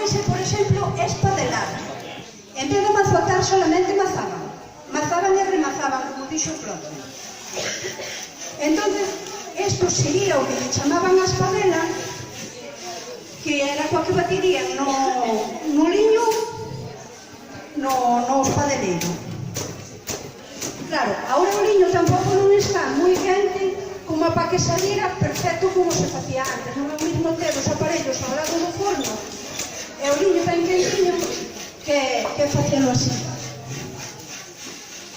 podíanse, por exemplo, espadelar. En vez de mazotar, solamente mazaban. Mazaban e remazaban, como dixo o propio. Entonces, isto sería o que lle chamaban a espadela, que era coa que batirían no liño, no espadeleiro. Claro, ahora o liño tampouco non está moi quente como para que saliera perfecto como se facía antes. Non é o mismo ter os aparellos ao lado do forno e o liño ben quentinho que facelo así.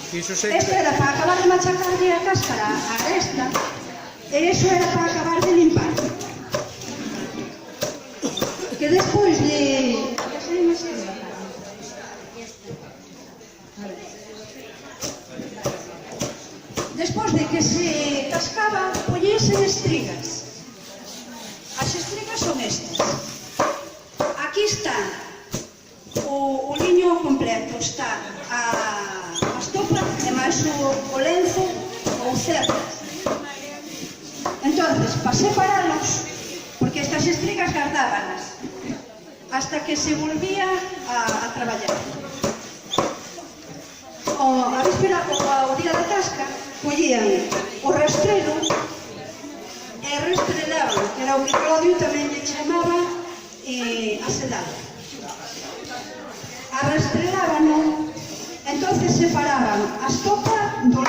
Isto era para acabar de machacarlle a cáscara a esta, e iso era para acabar de limpar. Que despois de... Despois de que se cascaba, poñese estrigas. As estrigas son estas. Aquí está o liño completo, está a estopa e máis o lenzo ou cerdas. Entonces, para separalos, porque estas estrigas gardábanas hasta que se volvía a traballar. A víspera o día da casca, collían o rastrelo e rastrelaban, que era o que Claudio tamén lle chamaba a sedada. Arrastrelábano, entonces separaban a estopa do